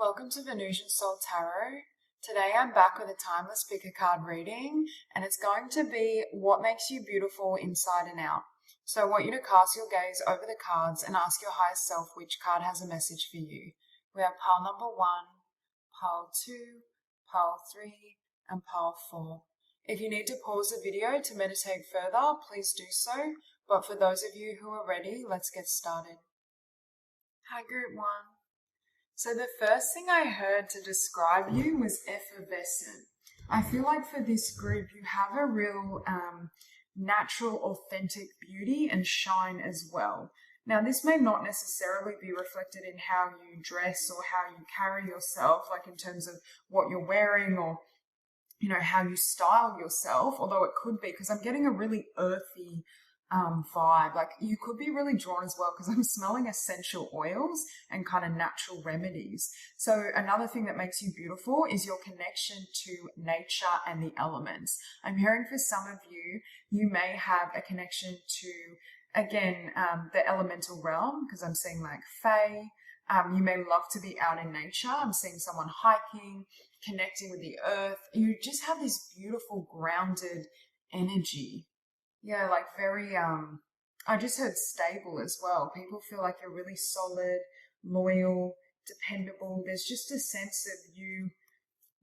Welcome to Venusian Soul Tarot. Today I'm back with a timeless pick a card reading, and it's going to be what makes you beautiful inside and out. So I want you to cast your gaze over the cards and ask your higher self which card has a message for you. We have pile number 1, pile 2, pile 3, and pile 4. If you need to pause the video to meditate further, please do so. But for those of you who are ready, let's get started. Hi Group 1. So the first thing I heard to describe you was effervescent. I feel like for this group, you have a real natural, authentic beauty and shine as well. Now, this may not necessarily be reflected in how you dress or how you carry yourself, like in terms of what you're wearing or, how you style yourself, although it could be, because I'm getting a really earthy vibe. Like you could be really drawn as well because I'm smelling essential oils and kind of natural remedies. So another thing that makes you beautiful is your connection to nature and the elements. I'm hearing for some of you, you may have a connection to, again, the elemental realm, because I'm seeing like fae. You may love to be out in nature. I'm seeing someone hiking, connecting with the earth. You just have this beautiful grounded energy. Yeah, like very, I just heard stable as well. People feel like you're really solid, loyal, dependable. There's just a sense of you,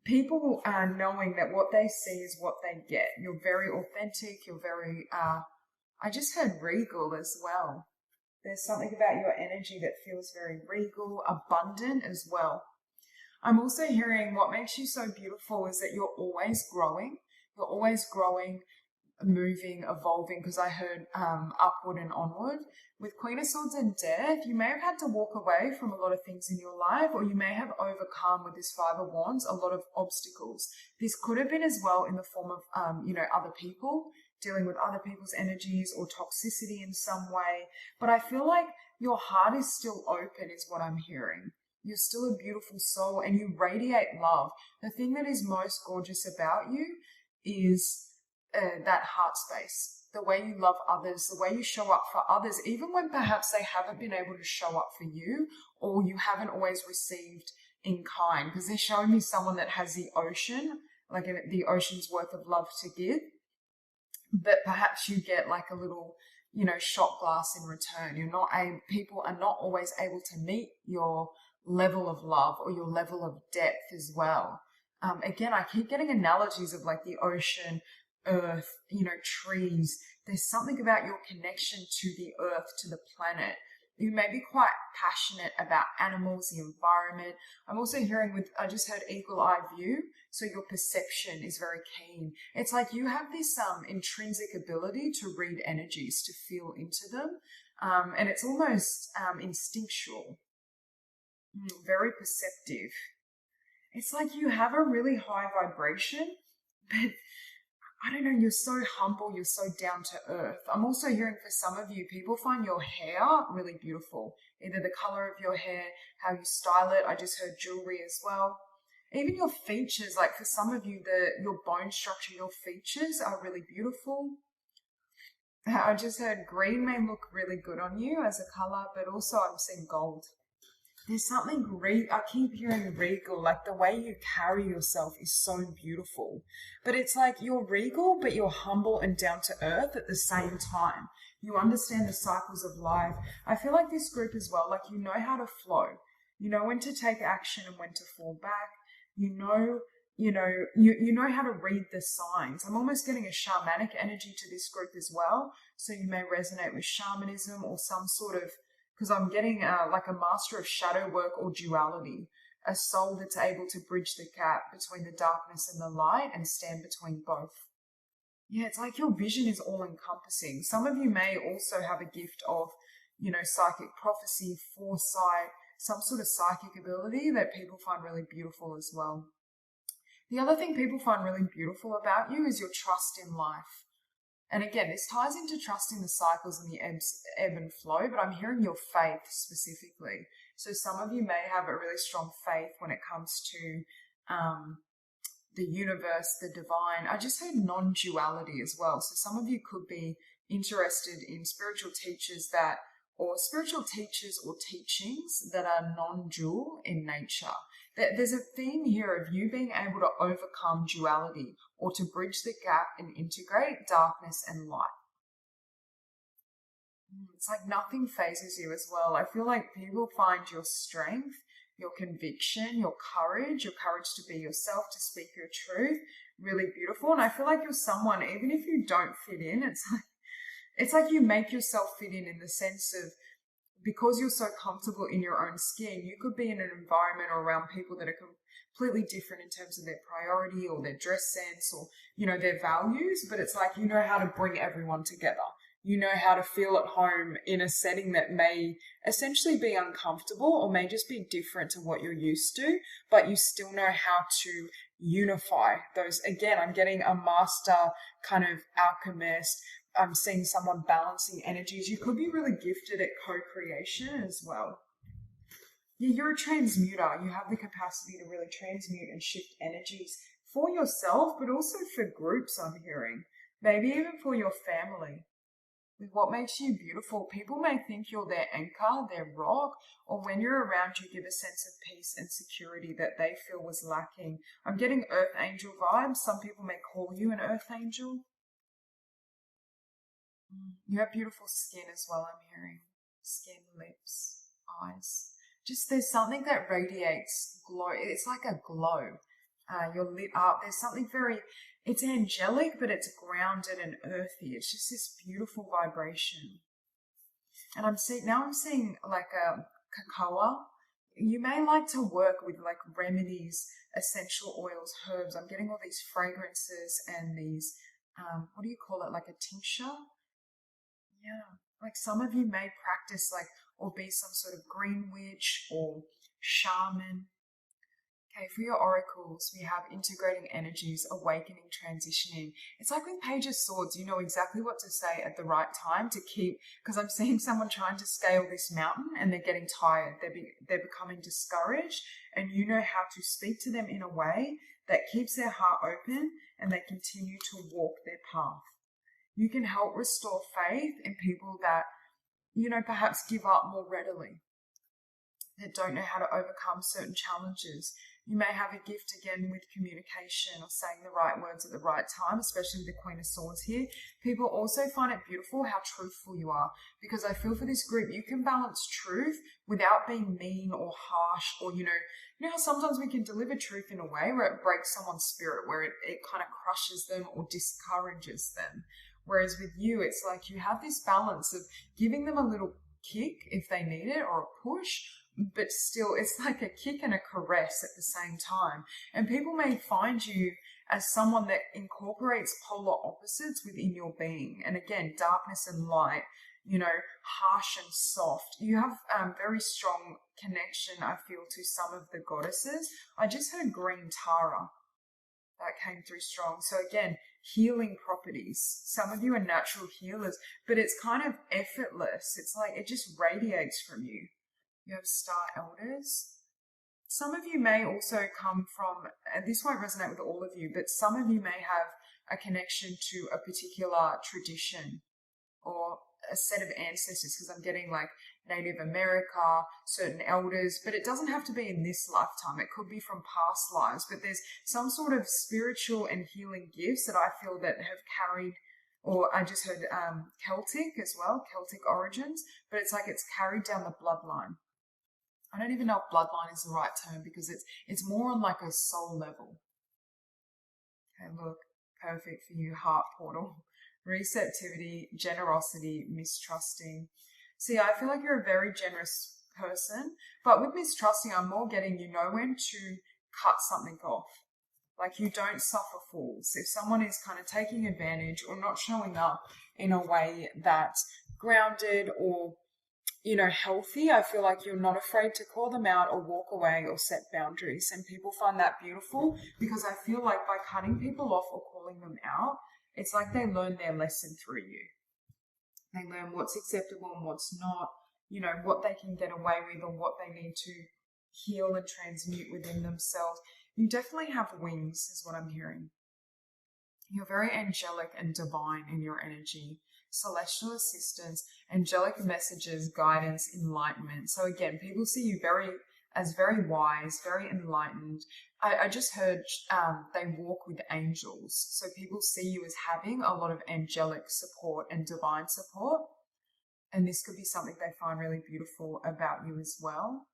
people knowing that what they see is what they get. You're very authentic. You're very, I just heard regal as well. There's something about your energy that feels very regal, abundant as well. I'm also hearing what makes you so beautiful is that you're always growing. You're always growing, moving, evolving, because I heard upward and onward. With Queen of Swords and Death, you may have had to walk away from a lot of things in your life, or you may have overcome with this Five of Wands a lot of obstacles. This could have been as well in the form of, other people, dealing with other people's energies or toxicity in some way. But I feel like your heart is still open is what I'm hearing. You're still a beautiful soul and you radiate love. The thing that is most gorgeous about you is that heart space, the way you love others, the way you show up for others, even when perhaps they haven't been able to show up for you or you haven't always received in kind, because they're showing me someone that has the ocean, like the ocean's worth of love to give, but perhaps you get like a little, shot glass in return. People are not always able to meet your level of love or your level of depth as well. Again, I keep getting analogies of like the ocean, earth, trees. There's something about your connection to the earth, to the planet. You may be quite passionate about animals, the environment. I'm also hearing I just heard eagle eye view. So your perception is very keen. It's like you have this intrinsic ability to read energies, to feel into them. And it's almost instinctual, very perceptive. It's like you have a really high vibration, but I don't know, you're so humble, you're so down to earth. I'm also hearing for some of you, people find your hair really beautiful. Either the color of your hair, how you style it. I just heard jewelry as well. Even your features, like for some of you, your bone structure, your features are really beautiful. I just heard green may look really good on you as a color, but also I'm seeing gold. There's something I keep hearing regal, like the way you carry yourself is so beautiful. But it's like you're regal, but you're humble and down to earth at the same time. You understand the cycles of life. I feel like this group as well, like you know how to flow. You know when to take action and when to fall back. You know how to read the signs. I'm almost getting a shamanic energy to this group as well. So you may resonate with shamanism or some sort of, because I'm getting like a master of shadow work or duality, a soul that's able to bridge the gap between the darkness and the light and stand between both. Yeah, it's like your vision is all encompassing. Some of you may also have a gift of, psychic prophecy, foresight, some sort of psychic ability that people find really beautiful as well. The other thing people find really beautiful about you is your trust in life. And again, this ties into trusting the cycles and the ebb and flow, but I'm hearing your faith specifically. So some of you may have a really strong faith when it comes to the universe, the divine. I just heard non-duality as well. So some of you could be interested in spiritual teachers or spiritual teachings that are non-dual in nature. There's a theme here of you being able to overcome duality or to bridge the gap and integrate darkness and light. It's like nothing phases you as well. I feel like people find your strength, your conviction, your courage to be yourself, to speak your truth, really beautiful. And I feel like you're someone, even if you don't fit in, it's like you make yourself fit in the sense of, because you're so comfortable in your own skin, you could be in an environment or around people that are completely different in terms of their priority or their dress sense or, their values, but it's like you know how to bring everyone together. You know how to feel at home in a setting that may essentially be uncomfortable or may just be different to what you're used to, but you still know how to unify those. Again, I'm getting a master kind of alchemist. I'm seeing someone balancing energies. You could be really gifted at co-creation as well. Yeah, you're a transmuter. You have the capacity to really transmute and shift energies for yourself, but also for groups, I'm hearing. Maybe even for your family. With what makes you beautiful, people may think you're their anchor, their rock, or when you're around you give a sense of peace and security that they feel was lacking. I'm getting earth angel vibes. Some people may call you an earth angel. You have beautiful skin as well, I'm hearing. Skin, lips, eyes. Just there's something that radiates glow. It's like a glow. You're lit up. There's something it's angelic, but it's grounded and earthy. It's just this beautiful vibration. And I'm seeing like a cacao. You may like to work with like remedies, essential oils, herbs. I'm getting all these fragrances and these, what do you call it? Like a tincture? Yeah. Like some of you may practice like, or be some sort of green witch or shaman. Okay, for your oracles, we have integrating energies, awakening, transitioning. It's like with Page of Swords, you know exactly what to say at the right time to keep, because I'm seeing someone trying to scale this mountain and they're getting tired. They're becoming discouraged, and you know how to speak to them in a way that keeps their heart open and they continue to walk their path. You can help restore faith in people that, perhaps give up more readily, that don't know how to overcome certain challenges. You may have a gift again with communication or saying the right words at the right time, especially with the Queen of Swords here. People also find it beautiful how truthful you are, because I feel for this group, you can balance truth without being mean or harsh or, you know how sometimes we can deliver truth in a way where it breaks someone's spirit, where it kind of crushes them or discourages them. Whereas with you, it's like you have this balance of giving them a little kick if they need it or a push, but still it's like a kick and a caress at the same time. And people may find you as someone that incorporates polar opposites within your being. And again, darkness and light, harsh and soft. You have very strong connection, I feel, to some of the goddesses. I just heard green Tara. That came through strong. So again, healing properties. Some of you are natural healers, but it's kind of effortless. It's like it just radiates from you. You have star elders. Some of you may also come from, and this won't resonate with all of you, but some of you may have a connection to a particular tradition or a set of ancestors, because I'm getting like Native America, certain elders, but it doesn't have to be in this lifetime. It could be from past lives, but there's some sort of spiritual and healing gifts that I feel that have carried, or I just heard Celtic as well, Celtic origins, but it's like it's carried down the bloodline. I don't even know if bloodline is the right term, because it's more on like a soul level. Okay, look, perfect for you, heart portal. Receptivity, generosity, mistrusting. See, I feel like you're a very generous person, but with mistrusting, I'm more getting you know when to cut something off. Like you don't suffer fools. If someone is kind of taking advantage or not showing up in a way that's grounded or, healthy, I feel like you're not afraid to call them out or walk away or set boundaries. And people find that beautiful, because I feel like by cutting people off or calling them out, it's like they learn their lesson through you. They learn what's acceptable and what's not, what they can get away with or what they need to heal and transmute within themselves. You definitely have wings, is what I'm hearing. You're very angelic and divine in your energy. Celestial assistance, angelic messages, guidance, enlightenment. So again, people see you very as very wise, very enlightened. I just heard they walk with angels. So people see you as having a lot of angelic support and divine support. And this could be something they find really beautiful about you as well.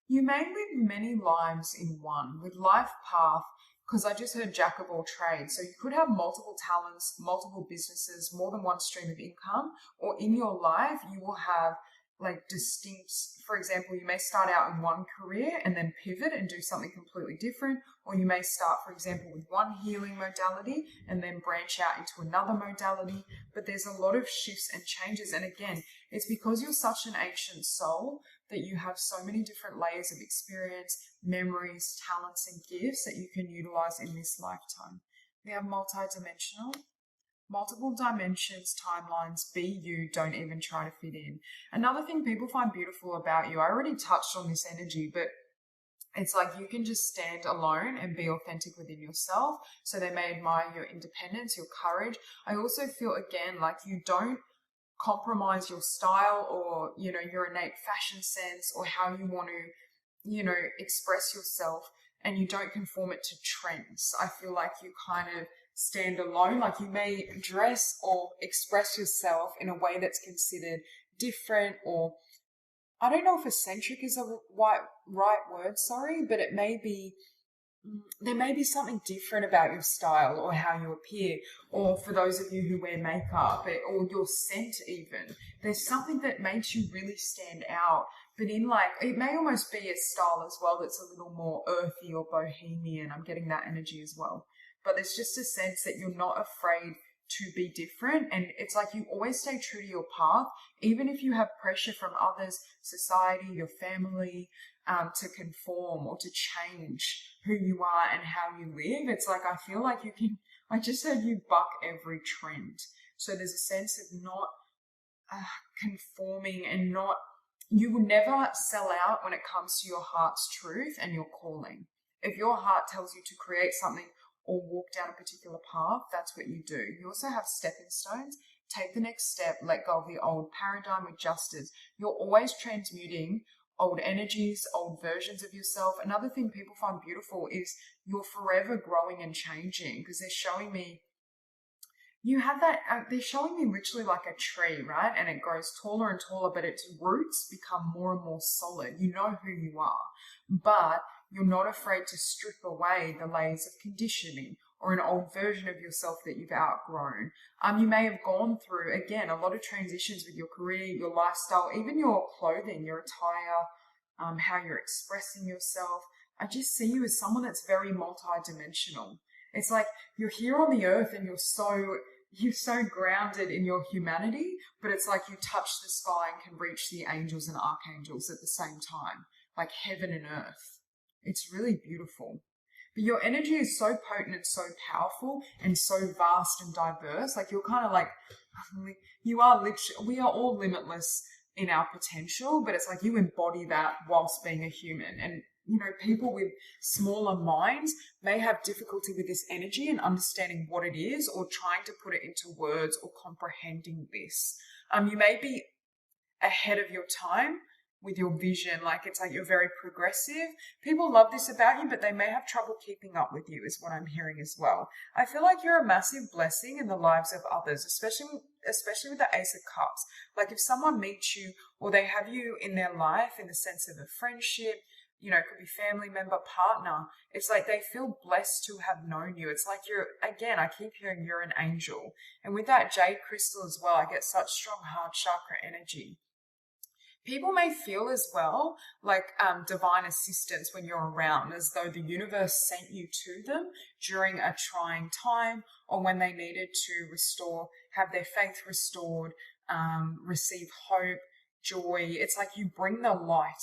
You may live many lives in one with life path, because I just heard jack of all trades. So you could have multiple talents, multiple businesses, more than one stream of income, or in your life you will have like distinct, for example, you may start out in one career and then pivot and do something completely different, or you may start, for example, with one healing modality and then branch out into another modality. But there's a lot of shifts and changes, and again, it's because you're such an ancient soul that you have so many different layers of experience, memories, talents, and gifts that you can utilize in this lifetime. We have multi-dimensional. Multiple dimensions, timelines, be you, don't even try to fit in. Another thing people find beautiful about you, I already touched on this energy, but it's like you can just stand alone and be authentic within yourself. So they may admire your independence, your courage. I also feel, again, like you don't compromise your style or, you know, your innate fashion sense or how you want to, you know, express yourself, and you don't conform it to trends. I feel like you kind of stand alone. Like you may dress or express yourself in a way that's considered different, or I don't know if eccentric is a right word, but it may be, there may be something different about your style or how you appear, or for those of you who wear makeup or your scent even, there's something that makes you really stand out. But in like, it may almost be a style as well that's a little more earthy or bohemian. I'm getting that energy as well. But there's just a sense that you're not afraid to be different, and it's like you always stay true to your path, even if you have pressure from others, society, your family, to conform or to change who you are and how you live. It's like I feel like you can, I just heard you buck every trend. So there's a sense of not conforming, and not, you will never sell out when it comes to your heart's truth and your calling. If your heart tells you to create something or walk down a particular path, that's what you do. You also have stepping stones. Take the next step, let go of the old paradigm with justice. You're always transmuting old energies, old versions of yourself. Another thing people find beautiful is you're forever growing and changing, because they're showing me, you have that, they're showing me literally like a tree, right? And it grows taller and taller, but its roots become more and more solid. You know who you are, but you're not afraid to strip away the layers of conditioning or an old version of yourself that you've outgrown. You may have gone through, again, a lot of transitions with your career, your lifestyle, even your clothing, your attire, how you're expressing yourself. I just see you as someone that's very multidimensional. It's like you're here on the earth and you're so grounded in your humanity, but it's like you touch the sky and can reach the angels and archangels at the same time, like heaven and earth. It's really beautiful. But your energy is so potent and so powerful and so vast and diverse. Like you're kind of like, we are all limitless in our potential, but it's like you embody that whilst being a human. And, you know, people with smaller minds may have difficulty with this energy and understanding what it is, or trying to put it into words, or comprehending this. You may be ahead of your time with your vision, like it's like you're very progressive. People love this about you, but they may have trouble keeping up with you, is what I'm hearing as well. I feel like you're a massive blessing in the lives of others, especially with the Ace of Cups. Like if someone meets you or they have you in their life in the sense of a friendship, you know, it could be family member, partner, it's like they feel blessed to have known you. It's like you're, again, I keep hearing you're an angel. And with that jade crystal as well, I get such strong heart chakra energy. People may feel as well like divine assistance when you're around, as though the universe sent you to them during a trying time, or when they needed to have their faith restored, receive hope, joy. It's like you bring the light.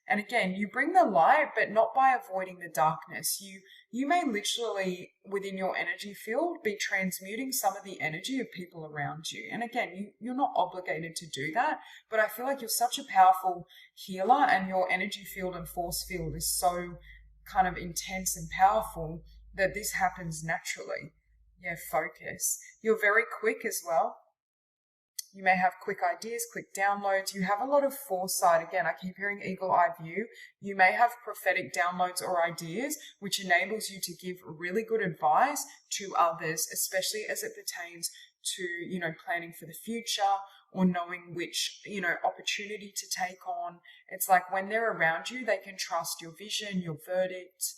And again, you bring the light, but not by avoiding the darkness. You may literally, within your energy field, be transmuting some of the energy of people around you. And again, you're not obligated to do that, but I feel like you're such a powerful healer, and your energy field and force field is so kind of intense and powerful that this happens naturally. Yeah, focus. You're very quick as well. You may have quick ideas, quick downloads. You have a lot of foresight. Again, I keep hearing eagle-eye view. You may have prophetic downloads or ideas, which enables you to give really good advice to others, especially as it pertains to, you know, planning for the future or knowing which, you know, opportunity to take on. It's like when they're around you, they can trust your vision, your verdict.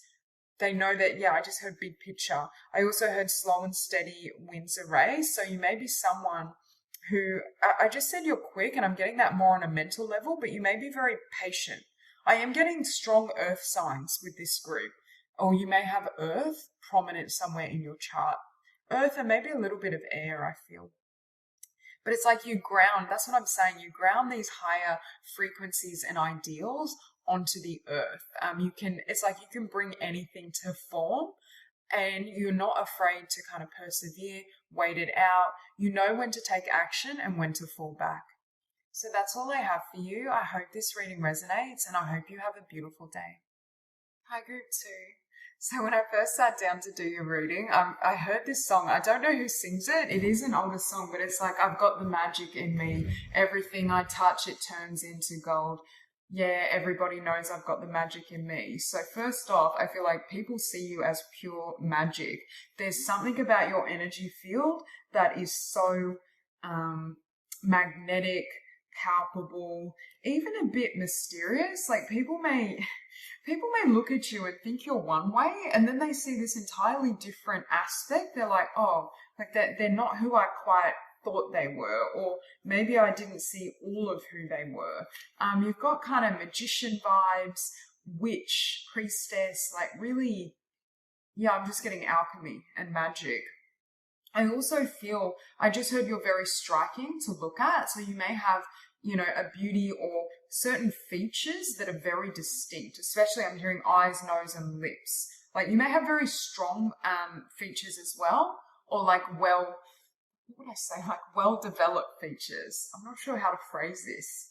They know that, yeah, I just heard big picture. I also heard slow and steady wins a race. So you may be someone who, I just said you're quick, and I'm getting that more on a mental level, but you may be very patient. I am getting strong earth signs with this group, or you may have earth prominent somewhere in your chart. Earth and maybe a little bit of air, I feel. But it's like you ground, that's what I'm saying, you ground these higher frequencies and ideals onto the earth. It's like you can bring anything to form, and you're not afraid to kind of persevere, wait it out. You know when to take action and when to fall back. So that's all I have for you. I hope this reading resonates, and I hope you have a beautiful day. Hi, group 2. So when I first sat down to do your reading, I heard this song. I don't know who sings it. It is an older song, but it's like, I've got the magic in me. Everything I touch, it turns into gold. Yeah, everybody knows I've got the magic in me. So first off, I feel like people see you as pure magic. There's something about your energy field that is so magnetic, palpable, even a bit mysterious. Like people may look at you and think you're one way, and then they see this entirely different aspect. They're like, oh, like they're not who I quite thought they were, or maybe I didn't see all of who they were. You've got kind of magician vibes, witch, priestess, like really, yeah, I'm just getting alchemy and magic. I also feel, I just heard you're very striking to look at. So you may have, you know, a beauty or certain features that are very distinct, especially I'm hearing eyes, nose, and lips. Like you may have very strong features as well, or like what would I say? Like well-developed features. I'm not sure how to phrase this.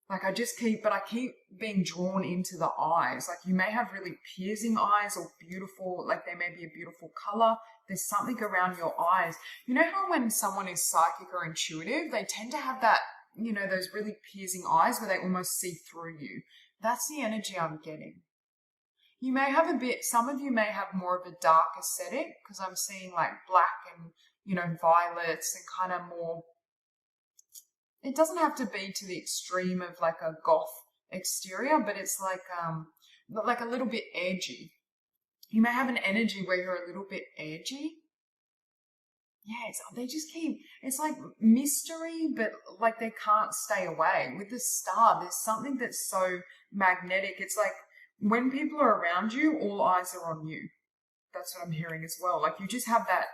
Like I keep being drawn into the eyes. Like you may have really piercing eyes or beautiful, like they may be a beautiful color. There's something around your eyes. You know how when someone is psychic or intuitive, they tend to have that, you know, those really piercing eyes where they almost see through you. That's the energy I'm getting. You may have some of you may have more of a dark aesthetic, because I'm seeing like black and, you know, violets and kind of more, it doesn't have to be to the extreme of like a goth exterior, but it's like a little bit edgy. You may have an energy where you're a little bit edgy. Yeah, it's like mystery, but like they can't stay away. With the star, there's something that's so magnetic. It's like when people are around you, all eyes are on you. That's what I'm hearing as well. Like you just have that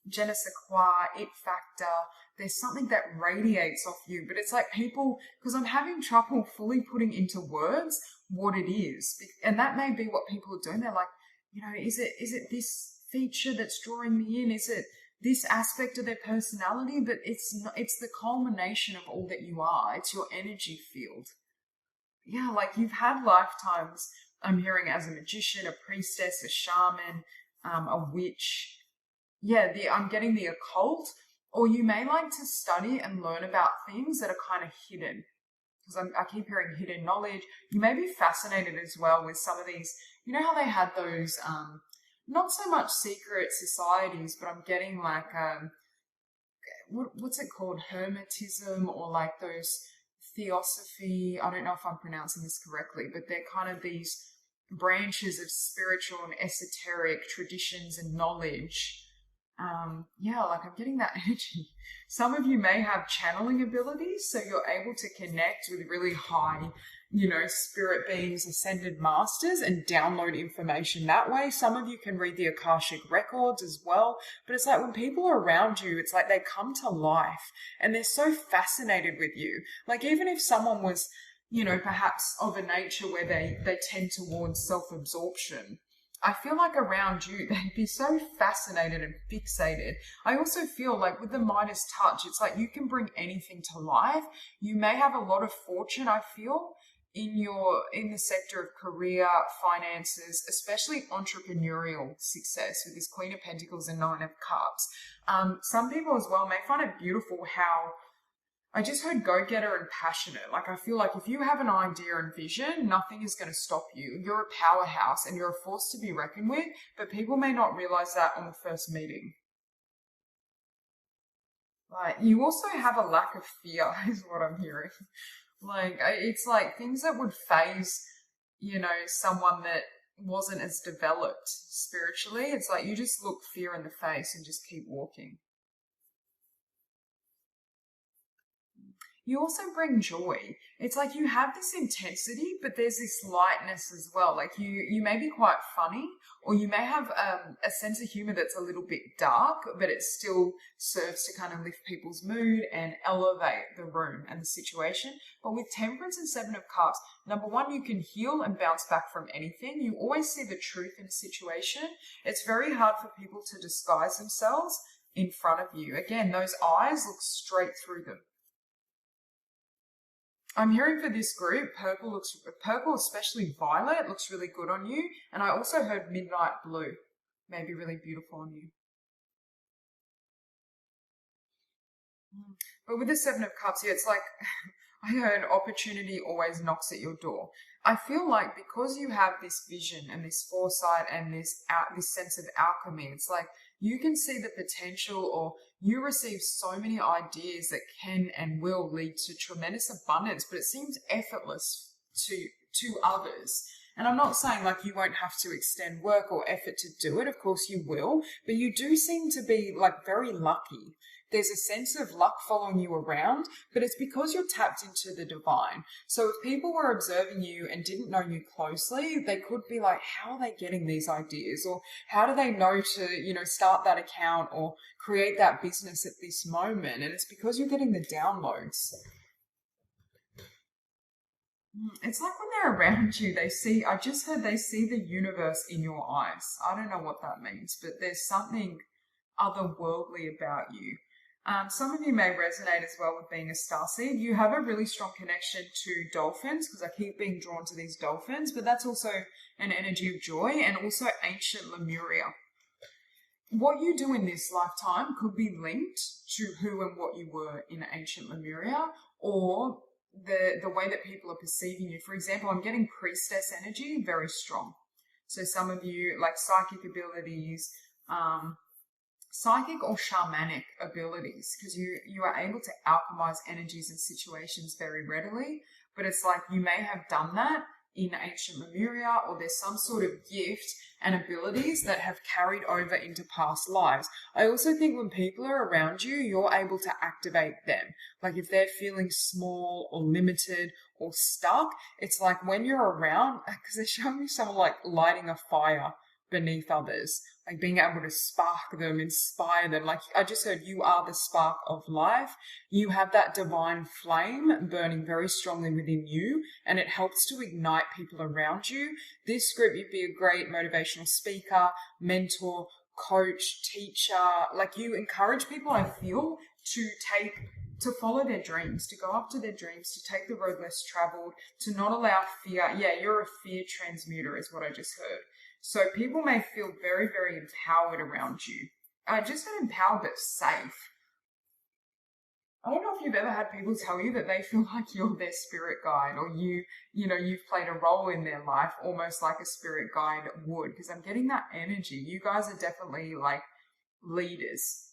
je ne sais quoi, it factor. There's something that radiates off you, but it's like people, because I'm having trouble fully putting into words what it is. And that may be what people are doing. They're like, you know, is it this feature that's drawing me in? Is it this aspect of their personality? But it's not, it's the culmination of all that you are. It's your energy field. Yeah, like you've had lifetimes, I'm hearing, as a magician, a priestess, a shaman, a witch. Yeah, I'm getting the occult, or you may like to study and learn about things that are kind of hidden. Because I keep hearing hidden knowledge. You may be fascinated as well with some of these, you know how they had those, not so much secret societies, but I'm getting like, what's it called? Hermetism, or like those theosophy. I don't know if I'm pronouncing this correctly, but they're kind of these branches of spiritual and esoteric traditions and knowledge. Yeah, like I'm getting that energy. Some of you may have channeling abilities, so you're able to connect with really high, you know, spirit beings, ascended masters, and download information that way. Some of you can read the Akashic records as well, but it's like when people are around you, it's like they come to life and they're so fascinated with you. Like even if someone was, you know, perhaps of a nature where they tend towards self-absorption, I feel like around you, they'd be so fascinated and fixated. I also feel like with the Midas touch, it's like you can bring anything to life. You may have a lot of fortune, I feel, in the sector of career, finances, especially entrepreneurial success with this Queen of Pentacles and Nine of Cups. Some people as well may find it beautiful how I just heard go-getter and passionate. Like, I feel like if you have an idea and vision, nothing is going to stop you. You're a powerhouse and you're a force to be reckoned with, but people may not realize that on the first meeting. Like, you also have a lack of fear, is what I'm hearing. Like, it's like things that would phase, someone that wasn't as developed spiritually. It's like you just look fear in the face and just keep walking. You also bring joy. It's like you have this intensity, but there's this lightness as well. Like you may be quite funny, or you may have a sense of humor that's a little bit dark, but it still serves to kind of lift people's mood and elevate the room and the situation. But with Temperance and Seven of Cups, number one, you can heal and bounce back from anything. You always see the truth in a situation. It's very hard for people to disguise themselves in front of you. Again, those eyes look straight through them. I'm hearing for this group, purple, especially violet, looks really good on you. And I also heard midnight blue, may be really beautiful on you. But with the Seven of Cups here, it's like, I heard opportunity always knocks at your door. I feel like because you have this vision and this foresight and this sense of alchemy, it's like you can see the potential, or you receive so many ideas that can and will lead to tremendous abundance, but it seems effortless to others. And I'm not saying like you won't have to extend work or effort to do it. Of course you will, but you do seem to be like very lucky. There's a sense of luck following you around, but it's because you're tapped into the divine. So if people were observing you and didn't know you closely, they could be like, how are they getting these ideas? Or how do they know to, start that account or create that business at this moment? And it's because you're getting the downloads. It's like when they're around you, I just heard they see the universe in your eyes. I don't know what that means, but there's something otherworldly about you. Some of you may resonate as well with being a starseed. You have a really strong connection to dolphins, because I keep being drawn to these dolphins, but that's also an energy of joy, and also ancient Lemuria. What you do in this lifetime could be linked to who and what you were in ancient Lemuria, or the way that people are perceiving you. For example, I'm getting priestess energy very strong. So some of you, like psychic abilities, psychic or shamanic abilities, because you are able to alchemize energies and situations very readily, but it's like you may have done that in ancient Lemuria, or there's some sort of gift and abilities that have carried over into past lives. I also think when people are around you, you're able to activate them. Like if they're feeling small or limited or stuck, it's like when you're around, because they're showing me someone like lighting a fire beneath others, like being able to spark them, inspire them. Like I just heard, you are the spark of life. You have that divine flame burning very strongly within you, and it helps to ignite people around you. This group, you'd be a great motivational speaker, mentor, coach, teacher. Like you encourage people, I feel, to follow their dreams, to go after their dreams, to take the road less traveled, to not allow fear. Yeah, you're a fear transmuter is what I just heard. So people may feel very, very empowered around you. Just not empowered, but safe. I don't know if you've ever had people tell you that they feel like you're their spirit guide, or you've played a role in their life almost like a spirit guide would, because I'm getting that energy. You guys are definitely like leaders.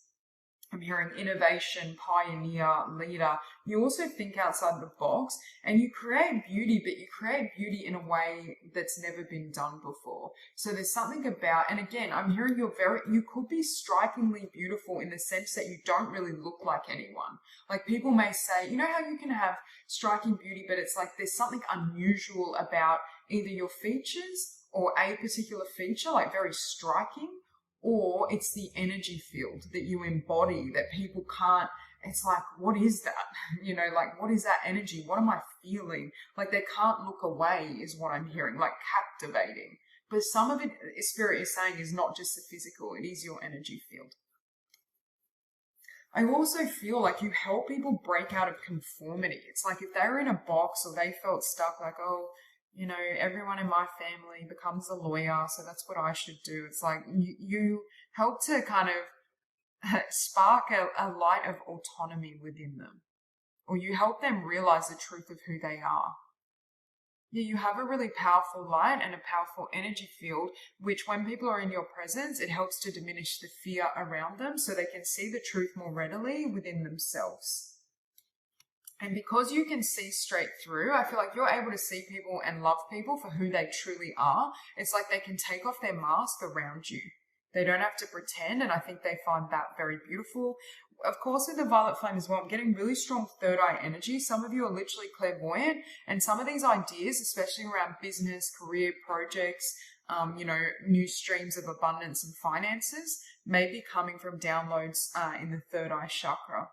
I'm hearing innovation, pioneer, leader. You also think outside the box, and you create beauty, but you create beauty in a way that's never been done before. So there's something about, and again, I'm hearing you could be strikingly beautiful in the sense that you don't really look like anyone. Like people may say, you know how you can have striking beauty, but it's like there's something unusual about either your features or a particular feature, like very striking, or it's the energy field that you embody that people can't. It's like, what is that? Like, what is that energy? What am I feeling? Like they can't look away is what I'm hearing, like captivating. But some of it, Spirit is saying, is not just the physical, it is your energy field. I also feel like you help people break out of conformity. It's like if they were in a box or they felt stuck, like, oh, everyone in my family becomes a lawyer, so that's what I should do. It's like you help to kind of spark a light of autonomy within them, or you help them realize the truth of who they are. Yeah, you have a really powerful light and a powerful energy field, which when people are in your presence, it helps to diminish the fear around them so they can see the truth more readily within themselves. And because you can see straight through, I feel like you're able to see people and love people for who they truly are. It's like they can take off their mask around you. They don't have to pretend, and I think they find that very beautiful. Of course, with the violet flame as well, I'm getting really strong third eye energy. Some of you are literally clairvoyant, and some of these ideas, especially around business, career, projects, new streams of abundance and finances, may be coming from downloads in the third eye chakra.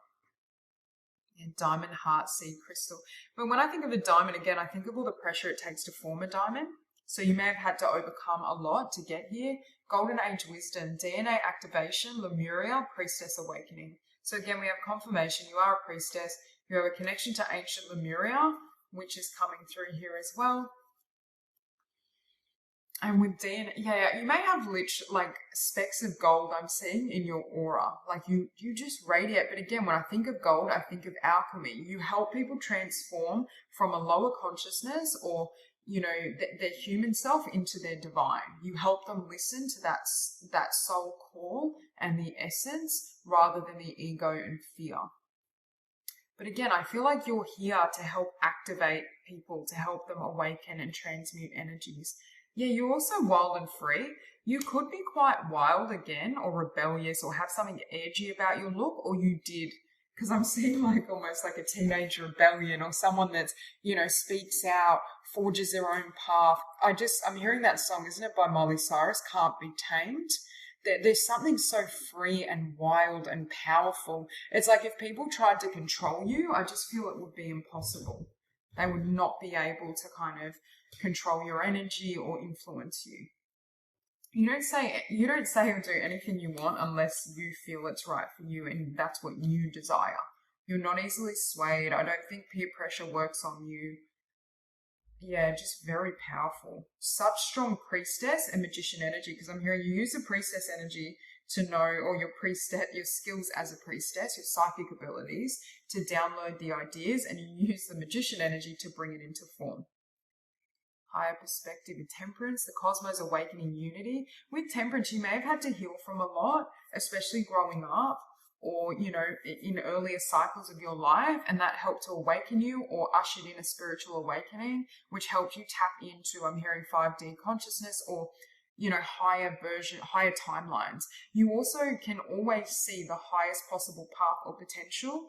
Yeah, diamond, heart, seed, crystal. But when I think of a diamond, again, I think of all the pressure it takes to form a diamond. So you may have had to overcome a lot to get here. Golden Age wisdom, DNA activation, Lemuria, priestess awakening. So again, we have confirmation. You are a priestess. You have a connection to ancient Lemuria, which is coming through here as well. And with DNA, you may have like specks of gold I'm seeing in your aura. Like you just radiate. But again, when I think of gold, I think of alchemy. You help people transform from a lower consciousness or, their human self into their divine. You help them listen to that soul call and the essence rather than the ego and fear. But again, I feel like you're here to help activate people, to help them awaken and transmute energies. Yeah, you're also wild and free. You could be quite wild again or rebellious or have something edgy about your look, or you did. Because I'm seeing like almost like a teenage rebellion or someone that's, speaks out, forges their own path. I'm hearing that song, isn't it, by Miley Cyrus, Can't Be Tamed? There's something so free and wild and powerful. It's like if people tried to control you, I just feel it would be impossible. They would not be able to kind of control your energy or influence you. You don't say or do anything you want unless you feel it's right for you and that's what you desire. You're not easily swayed. I don't think peer pressure works on you. Yeah, just very powerful. Such strong priestess and magician energy, because I'm hearing you use the priestess energy to know, or your skills as a priestess, your psychic abilities, to download the ideas, and you use the magician energy to bring it into form. Higher perspective and temperance, the cosmos awakening unity. With temperance, you may have had to heal from a lot, especially growing up or, in earlier cycles of your life, and that helped to awaken you or ushered in a spiritual awakening, which helped you tap into, I'm hearing 5D consciousness or, higher timelines. You also can always see the highest possible path or potential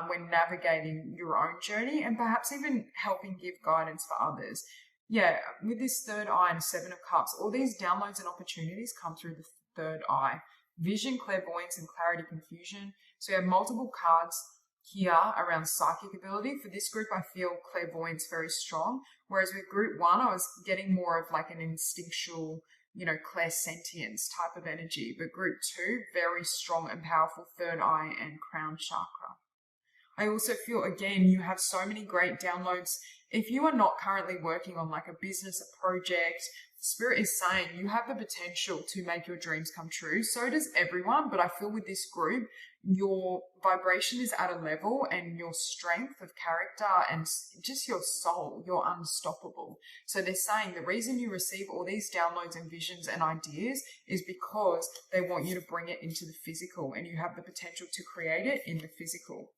when navigating your own journey and perhaps even helping give guidance for others. Yeah, with this third eye and 7 of Cups, all these downloads and opportunities come through the third eye. Vision, clairvoyance, and clarity confusion. So you have multiple cards here around psychic ability. For this group, I feel clairvoyance very strong. Whereas with group 1, I was getting more of like an instinctual, clairsentience type of energy. But group 2, very strong and powerful third eye and crown chakra. I also feel, again, you have so many great downloads. If you are not currently working on like a business, a project, Spirit is saying you have the potential to make your dreams come true. So does everyone. But I feel with this group, your vibration is at a level and your strength of character and just your soul, you're unstoppable. So they're saying the reason you receive all these downloads and visions and ideas is because they want you to bring it into the physical and you have the potential to create it in the physical.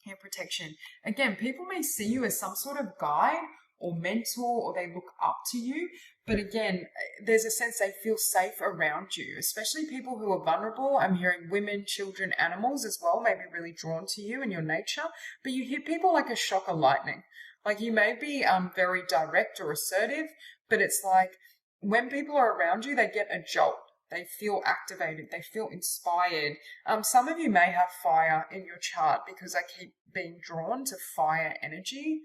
Hand protection. Again, people may see you as some sort of guide or mentor, or they look up to you. But again, there's a sense they feel safe around you, especially people who are vulnerable. I'm hearing women, children, animals as well, may be really drawn to you and your nature. But you hit people like a shock of lightning. Like you may be very direct or assertive, but it's like when people are around you, they get a jolt. They feel activated. They feel inspired. Some of you may have fire in your chart because I keep being drawn to fire energy,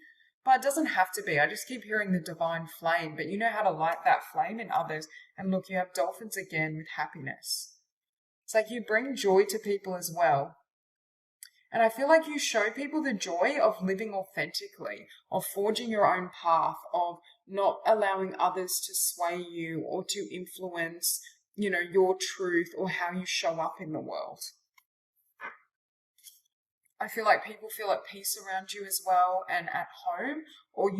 but it doesn't have to be. I just keep hearing the divine flame, but you know how to light that flame in others. And look, you have dolphins again with happiness. It's like you bring joy to people as well. And I feel like you show people the joy of living authentically, of forging your own path, of not allowing others to sway you or to influence your truth or how you show up in the world. I feel like people feel at peace around you as well and at home, or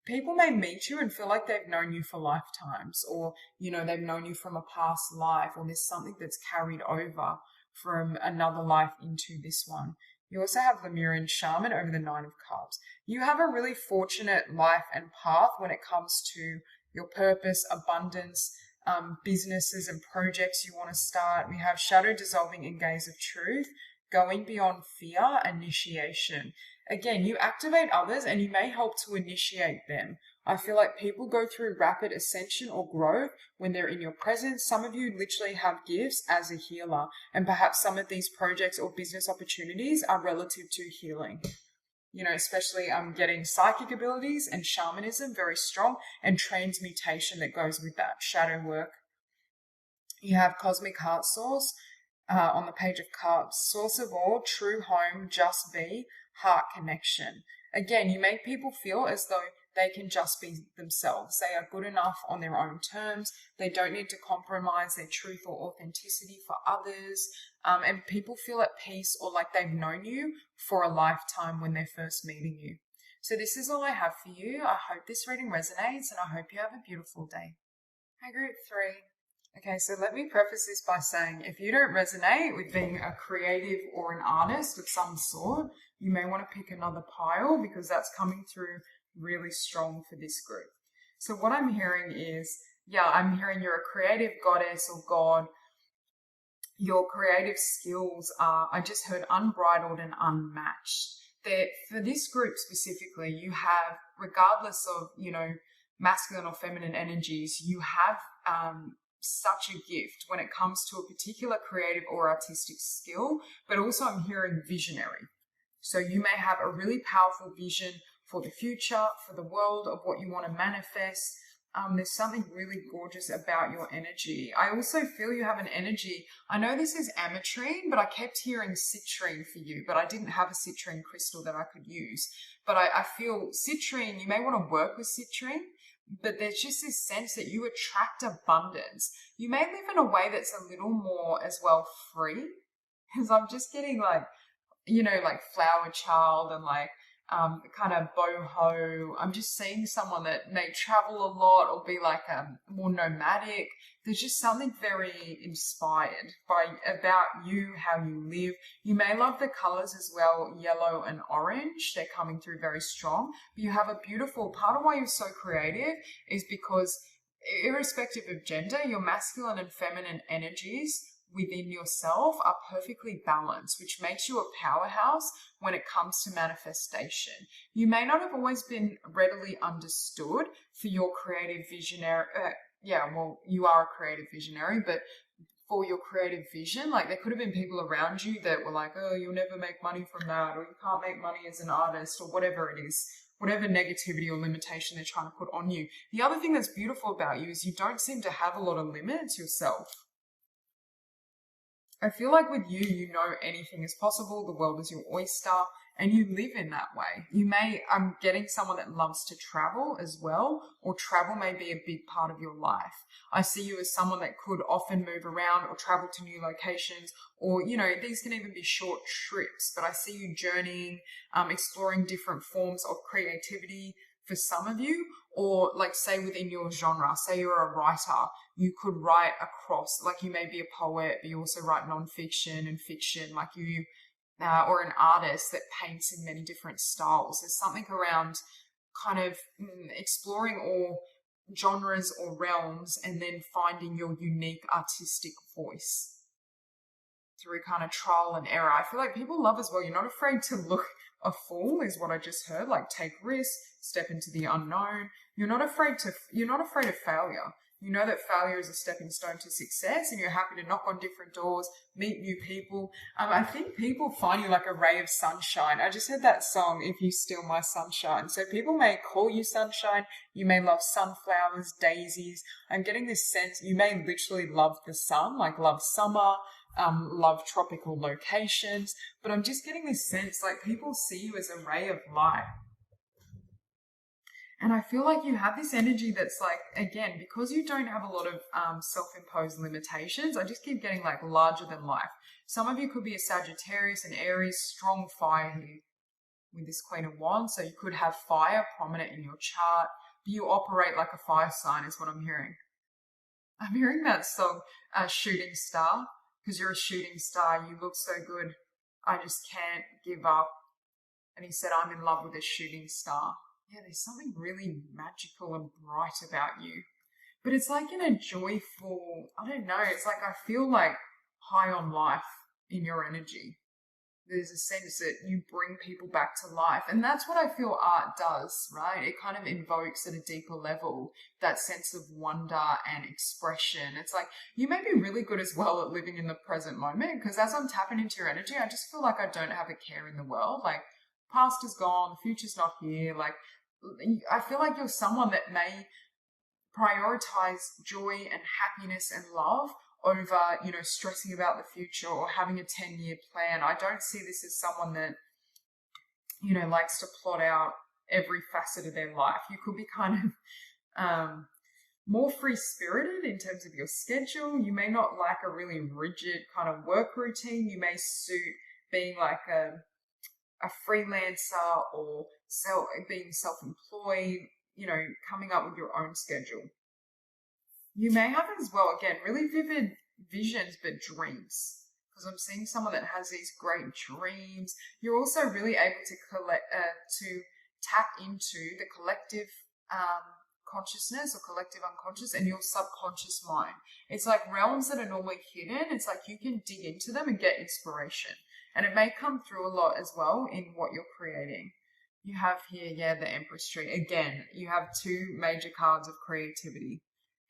people may meet you and feel like they've known you for lifetimes, or, they've known you from a past life, or there's something that's carried over from another life into this one. You also have Lemurian Shaman over the Nine of Cups. You have a really fortunate life and path when it comes to your purpose, abundance, businesses and projects you want to start. We have Shadow Dissolving and Gaze of Truth, going beyond fear, initiation. Again, you activate others and you may help to initiate them. I feel like people go through rapid ascension or growth when they're in your presence. Some of you literally have gifts as a healer, and perhaps some of these projects or business opportunities are relative to healing. Especially getting psychic abilities and shamanism very strong, and transmutation that goes with that, shadow work. You have Cosmic Heart Source on the Page of Cups, source of all, true home, just be, heart connection. Again, you make people feel as though they can just be themselves. They are good enough on their own terms. They don't need to compromise their truth or authenticity for others. And people feel at peace, or like they've known you for a lifetime when they're first meeting you. So this is all I have for you. I hope this reading resonates, and I hope you have a beautiful day. Hi, Group 3. Okay, so let me preface this by saying, if you don't resonate with being a creative or an artist of some sort, you may want to pick another pile, because that's coming through really strong for this group. So what I'm hearing is, I'm hearing you're a creative goddess or god. Your creative skills are, I just heard, unbridled and unmatched. For this group specifically, you have, regardless of, masculine or feminine energies, you have such a gift when it comes to a particular creative or artistic skill, but also I'm hearing visionary. So you may have a really powerful vision for the future, for the world, of what you want to manifest. There's something really gorgeous about your energy. I also feel you have an energy. I know this is Ametrine, but I kept hearing citrine for you, but I didn't have a citrine crystal that I could use. But I feel citrine, you may want to work with citrine, but there's just this sense that you attract abundance. You may live in a way that's a little more as well free, because I'm just getting like flower child and kind of boho. I'm just seeing someone that may travel a lot or be like more nomadic. There's just something very inspired about you, how you live. You may love the colors as well, yellow and orange. They're coming through very strong. But you have a beautiful, part of why you're so creative is because irrespective of gender, your masculine and feminine energies within yourself are perfectly balanced, which makes you a powerhouse when it comes to manifestation. You may not have always been readily understood for your creative visionary. You are a creative visionary, but for your creative vision, like there could have been people around you that were like, oh, you'll never make money from that, or you can't make money as an artist, or whatever it is, whatever negativity or limitation they're trying to put on you. The other thing that's beautiful about you is you don't seem to have a lot of limits yourself. I feel like with you, you know anything is possible. The world is your oyster, and you live in that way. I'm getting someone that loves to travel as well, or travel may be a big part of your life. I see you as someone that could often move around or travel to new locations, or, these can even be short trips, but I see you journeying, exploring different forms of creativity for some of you, or like say within your genre, say you're a writer, you could write across, like you may be a poet, but you also write non-fiction and fiction, like you, or an artist that paints in many different styles. There's something around kind of exploring all genres or realms and then finding your unique artistic voice through kind of trial and error. I feel like people love as well. You're not afraid to look a fool is what I just heard, like take risks, step into the unknown. You're not afraid of failure. You know that failure is a stepping stone to success, and you're happy to knock on different doors, meet new people. I think people find you like a ray of sunshine. I just heard that song, If You Steal My Sunshine. So people may call you sunshine. You may love sunflowers, daisies. I'm getting this sense you may literally love the sun, like love summer, love tropical locations. But I'm just getting this sense like people see you as a ray of light. And I feel like you have this energy that's like, again, because you don't have a lot of self-imposed limitations, I just keep getting like larger than life. Some of you could be a Sagittarius and Aries, strong fire here with this Queen of Wands. So you could have fire prominent in your chart, but you operate like a fire sign is what I'm hearing. I'm hearing that song, Shooting Star, because you're a shooting star. You look so good. I just can't give up. And he said, I'm in love with a shooting star. Yeah, there's something really magical and bright about you. But it's like in a joyful, I don't know, it's like I feel like high on life in your energy. There's a sense that you bring people back to life. And that's what I feel art does, right? It kind of invokes at a deeper level that sense of wonder and expression. It's like you may be really good as well at living in the present moment, because as I'm tapping into your energy, I just feel like I don't have a care in the world. Like past is gone, the future's not here. Like I feel like you're someone that may prioritize joy and happiness and love over, you know, stressing about the future or having a 10-year plan. I don't see this as someone that, you know, likes to plot out every facet of their life. You could be kind of more free-spirited in terms of your schedule. You may not like a really rigid kind of work routine. You may suit being like a freelancer or being self-employed, you know, coming up with your own schedule. You may have as well, again, really vivid visions, but dreams. Because I'm seeing someone that has these great dreams. You're also really able to tap into the collective consciousness or collective unconscious and your subconscious mind. It's like realms that are normally hidden. It's like you can dig into them and get inspiration. And it may come through a lot as well in what you're creating. You have here, yeah, the Empress tree. Again, you have two major cards of creativity.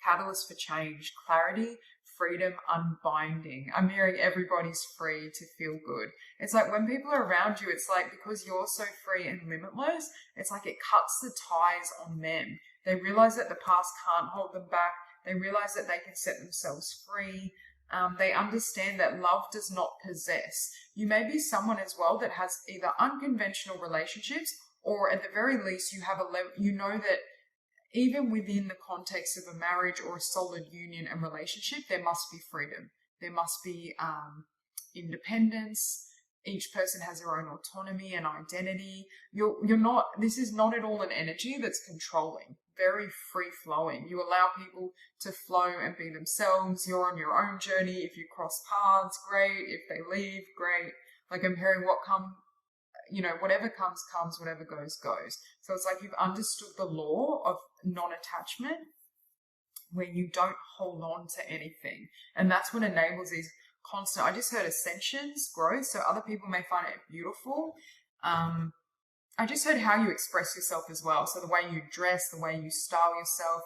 Catalyst for change, clarity, freedom, unbinding. I'm hearing everybody's free to feel good. It's like when people are around you, it's like because you're so free and limitless, it's like it cuts the ties on them. They realize that the past can't hold them back. They realize that they can set themselves free. They understand that love does not possess. You may be someone as well that has either unconventional relationships, or at the very least, you have you know that even within the context of a marriage or a solid union and relationship, there must be freedom. There must be independence. Each person has their own autonomy and identity. This is not at all an energy that's controlling, very free flowing. You allow people to flow and be themselves. You're on your own journey. If you cross paths, great. If they leave, great. Like I'm hearing whatever comes, comes, whatever goes, goes. So it's like you've understood the law of non-attachment where you don't hold on to anything. And that's what enables these constant, I just heard ascensions, growth. So other people may find it beautiful. I just heard how you express yourself as well. So the way you dress, the way you style yourself,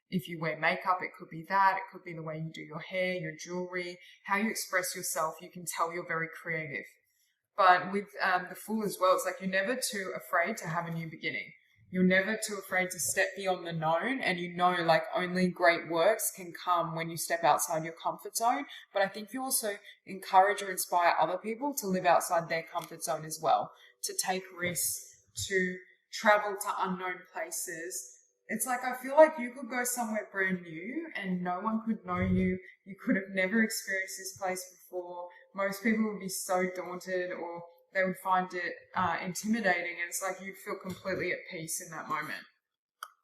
if you wear makeup, it could be that. It could be the way you do your hair, your jewelry, how you express yourself. You can tell you're very creative. But with the Fool as well, it's like you're never too afraid to have a new beginning. You're never too afraid to step beyond the known, and you know like only great works can come when you step outside your comfort zone. But I think you also encourage or inspire other people to live outside their comfort zone as well, to take risks, to travel to unknown places. It's like I feel like you could go somewhere brand new and no one could know you. You could have never experienced this place before. Most people would be so daunted or they would find it intimidating, and it's like you feel completely at peace in that moment.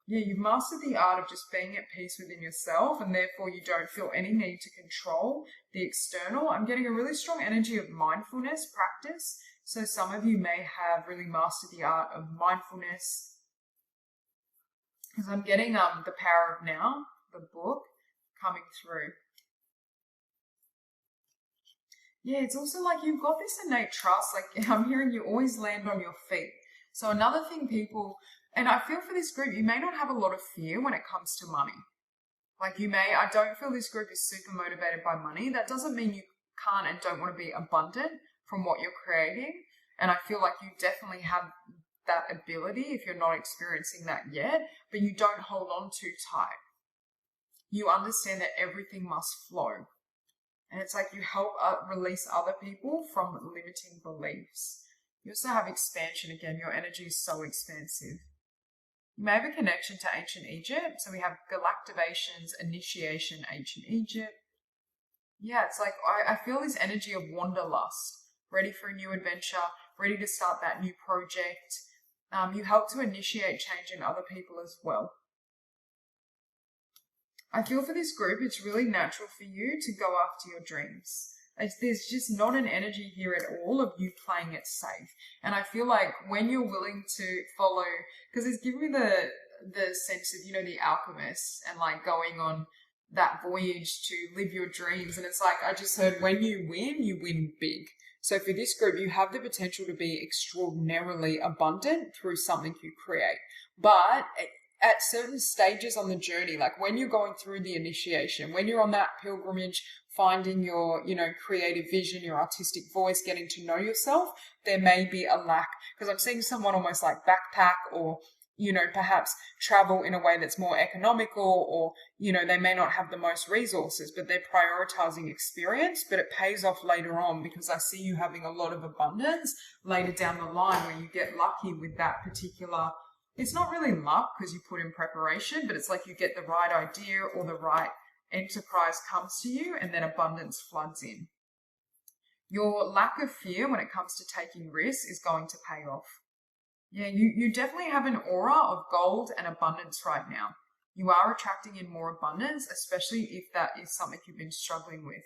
Yeah, you've mastered the art of just being at peace within yourself, and therefore you don't feel any need to control the external. I'm getting a really strong energy of mindfulness practice. So some of you may have really mastered the art of mindfulness, because I'm getting The Power of Now, the book, coming through. Yeah, it's also like you've got this innate trust. Like I'm hearing you always land on your feet. So another thing and I feel for this group, you may not have a lot of fear when it comes to money. Like I don't feel this group is super motivated by money. That doesn't mean you can't and don't want to be abundant from what you're creating. And I feel like you definitely have that ability if you're not experiencing that yet, but you don't hold on too tight. You understand that everything must flow. And it's like you help release other people from limiting beliefs. You also have expansion again. Your energy is so expansive. You may have a connection to ancient Egypt. So we have galactivations, initiation, ancient Egypt. Yeah, it's like I feel this energy of wanderlust, ready for a new adventure, ready to start that new project. You help to initiate change in other people as well. I feel for this group, it's really natural for you to go after your dreams. There's just not an energy here at all of you playing it safe. And I feel like when you're willing to follow, because it's giving me the sense of, the alchemist and like going on that voyage to live your dreams. And it's like, I just heard when you win big. So for this group, you have the potential to be extraordinarily abundant through something you create. But at certain stages on the journey, like when you're going through the initiation, when you're on that pilgrimage, finding your, creative vision, your artistic voice, getting to know yourself, there may be a lack. Because I'm seeing someone almost like backpack or, perhaps travel in a way that's more economical, or, they may not have the most resources, but they're prioritizing experience, but it pays off later on because I see you having a lot of abundance later down the line where you get lucky with that particular. It's not really luck because you put in preparation, but it's like you get the right idea or the right enterprise comes to you and then abundance floods in. Your lack of fear when it comes to taking risks is going to pay off. Yeah, you definitely have an aura of gold and abundance right now. You are attracting in more abundance, especially if that is something you've been struggling with.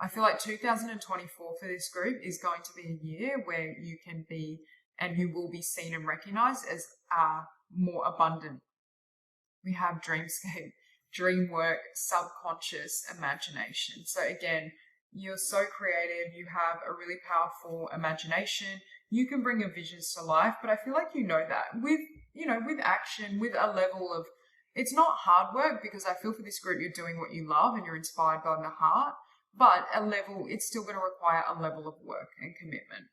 I feel like 2024 for this group is going to be a year where you can be and you will be seen and recognized as more abundant. We have dreamscape, dream work, subconscious, imagination. So again, you're so creative. You have a really powerful imagination. You can bring your visions to life, but I feel like that with action, with a level of, it's not hard work because I feel for this group, you're doing what you love and you're inspired by the heart, but it's still going to require a level of work and commitment.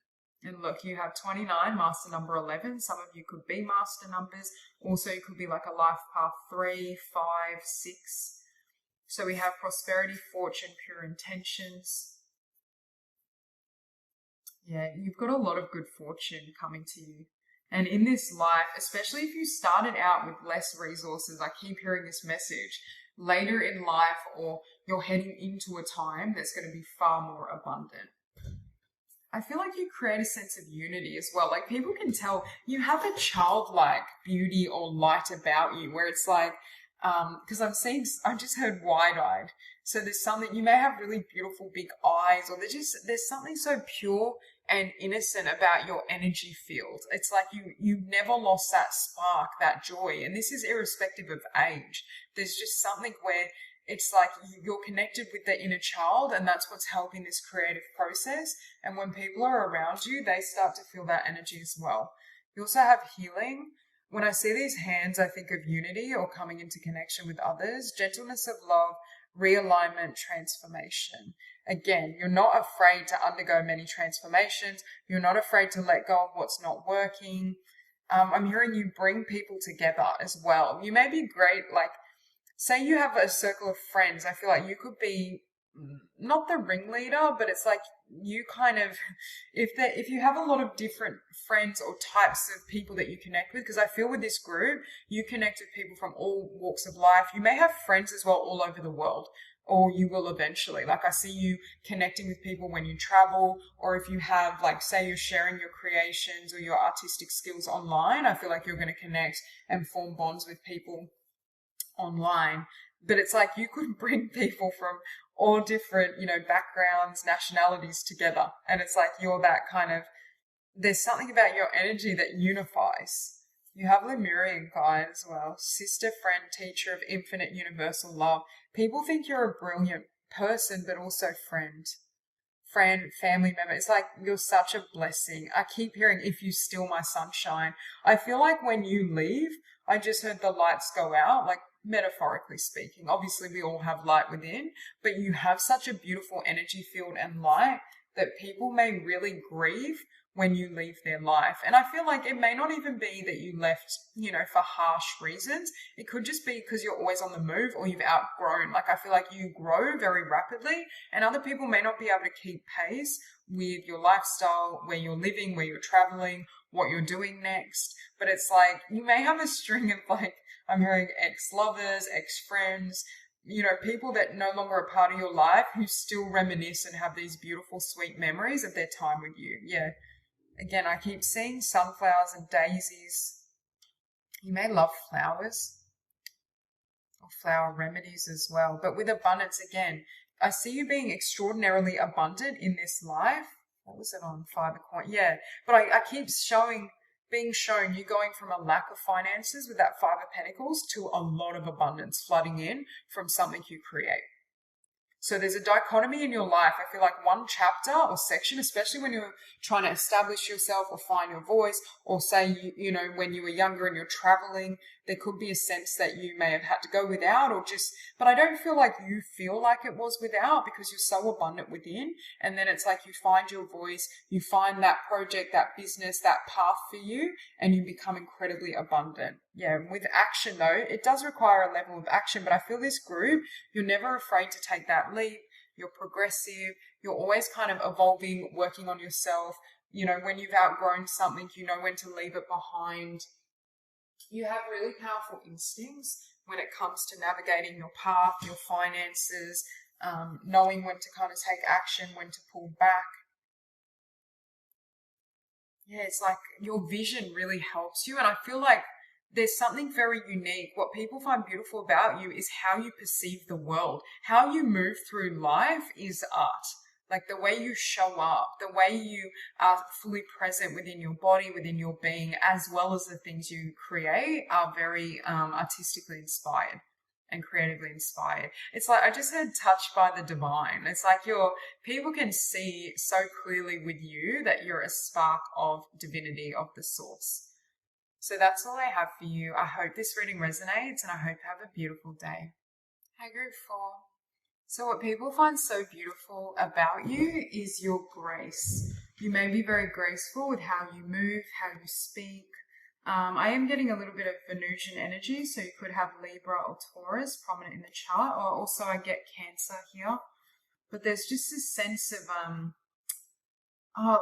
And look, you have 29, master number 11. Some of you could be master numbers. Also, you could be like a life path 3, 5, 6. So we have prosperity, fortune, pure intentions. Yeah, you've got a lot of good fortune coming to you. And in this life, especially if you started out with less resources, I keep hearing this message, later in life or you're heading into a time that's going to be far more abundant. I feel like you create a sense of unity as well. Like people can tell you have a childlike beauty or light about you where it's like, because I just heard wide-eyed. So there's something, you may have really beautiful big eyes or there's something so pure and innocent about your energy field. It's like you never lost that spark, that joy. And this is irrespective of age. There's just something where it's like you're connected with the inner child and that's what's helping this creative process. And when people are around you, they start to feel that energy as well. You also have healing. When I see these hands, I think of unity or coming into connection with others, gentleness of love, realignment, transformation. Again, you're not afraid to undergo many transformations. You're not afraid to let go of what's not working. I'm hearing you bring people together as well. You may be great, like, say you have a circle of friends, I feel like you could be not the ringleader, but it's like you kind of, if you have a lot of different friends or types of people that you connect with, because I feel with this group, you connect with people from all walks of life. You may have friends as well all over the world, or you will eventually. Like I see you connecting with people when you travel, or if you have, like, say you're sharing your creations or your artistic skills online, I feel like you're going to connect and form bonds with people online. But it's like you could bring people from all different, backgrounds, nationalities together. And it's like you're that kind of, there's something about your energy that unifies. You have Lemurian guide as well. Sister, friend, teacher of infinite universal love. People think you're a brilliant person, but also friend, family member. It's like you're such a blessing. I keep hearing, if you steal my sunshine. I feel like when you leave, I just heard the lights go out, like metaphorically speaking. Obviously, we all have light within, but you have such a beautiful energy field and light that people may really grieve when you leave their life. And I feel like it may not even be that you left, for harsh reasons. It could just be because you're always on the move or you've outgrown. Like I feel like you grow very rapidly and other people may not be able to keep pace with your lifestyle, where you're living, where you're traveling, what you're doing next. But it's like, you may have a string of like, I'm hearing ex-lovers, ex-friends, people that no longer are part of your life who still reminisce and have these beautiful, sweet memories of their time with you. Yeah. Again, I keep seeing sunflowers and daisies. You may love flowers or flower remedies as well. But with abundance, again, I see you being extraordinarily abundant in this life. What was it on? Five of Coins? Yeah. But I keep being shown you going from a lack of finances with that Five of Pentacles to a lot of abundance flooding in from something you create. So there's a dichotomy in your life. I feel like one chapter or section, especially when you're trying to establish yourself or find your voice, or say, when you were younger and you're traveling, there could be a sense that you may have had to go without but I don't feel like you feel like it was without, because you're so abundant within. And then it's like you find your voice, you find that project, that business, that path for you, and you become incredibly abundant. Yeah, with action though, it does require a level of action, but I feel this group, you're never afraid to take that leap. You're progressive. You're always kind of evolving, working on yourself. When you've outgrown something, you know when to leave it behind. You have really powerful instincts when it comes to navigating your path, your finances, knowing when to kind of take action, when to pull back. Yeah, it's like your vision really helps you. And I feel like there's something very unique. What people find beautiful about you is how you perceive the world. How you move through life is art. Like the way you show up, the way you are fully present within your body, within your being, as well as the things you create are very artistically inspired and creatively inspired. It's like, I just heard touched by the divine. It's like people can see so clearly with you that you're a spark of divinity, of the source. So that's all I have for you. I hope this reading resonates, and I hope you have a beautiful day. Hey, group 4. So what people find so beautiful about you is your grace. You may be very graceful with how you move, how you speak. I am getting a little bit of Venusian energy, so you could have Libra or Taurus prominent in the chart, or also I get Cancer here. But there's just this sense of,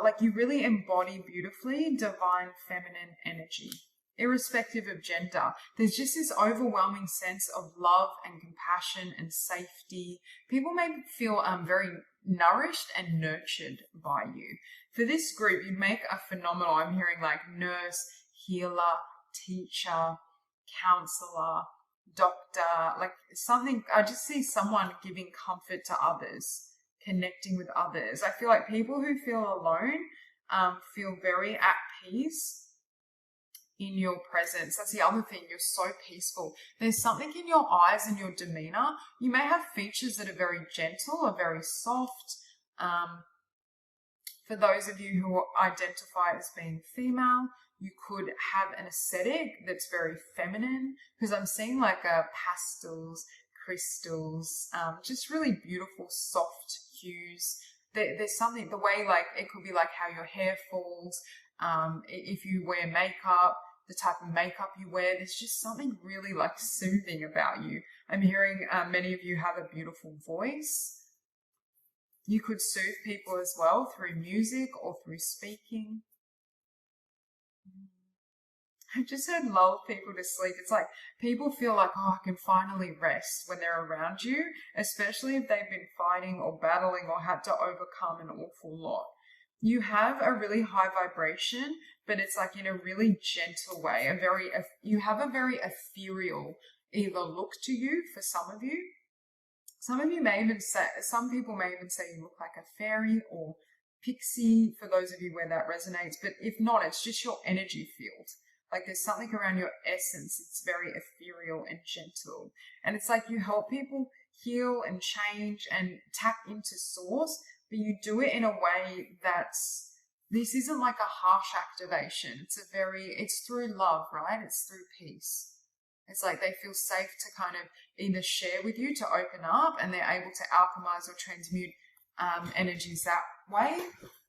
like you really embody beautifully divine feminine energy. Irrespective of gender, there's just this overwhelming sense of love and compassion and safety. People may feel very nourished and nurtured by you. For this group, you make a phenomenal, I'm hearing like nurse, healer, teacher, counselor, doctor, like something. I just see someone giving comfort to others, connecting with others. I feel like people who feel alone feel very at peace in your presence. That's the other thing. You're so peaceful. There's something in your eyes and your demeanor. You may have features that are very gentle or very soft. For those of you who identify as being female, you could have an aesthetic that's very feminine, because I'm seeing like pastels, crystals, just really beautiful soft hues. There's something, the way like it could be like how your hair falls, if you wear makeup, the type of makeup you wear, there's just something really like soothing about you. I'm hearing many of you have a beautiful voice. You could soothe people as well through music or through speaking. I just heard lull people to sleep. It's like people feel like, oh, I can finally rest when they're around you, especially if they've been fighting or battling or had to overcome an awful lot. You have a really high vibration, but it's like in a really gentle way. You have a very ethereal either look to you for some of you. Some people may even say you look like a fairy or pixie, for those of you where that resonates. But if not, it's just your energy field. Like there's something around your essence. It's very ethereal and gentle. And it's like you help people heal and change and tap into source, but you do it in a way this isn't like a harsh activation. It's through love, right? It's through peace. It's like they feel safe to kind of either share with you to open up, and they're able to alchemize or transmute energies that way,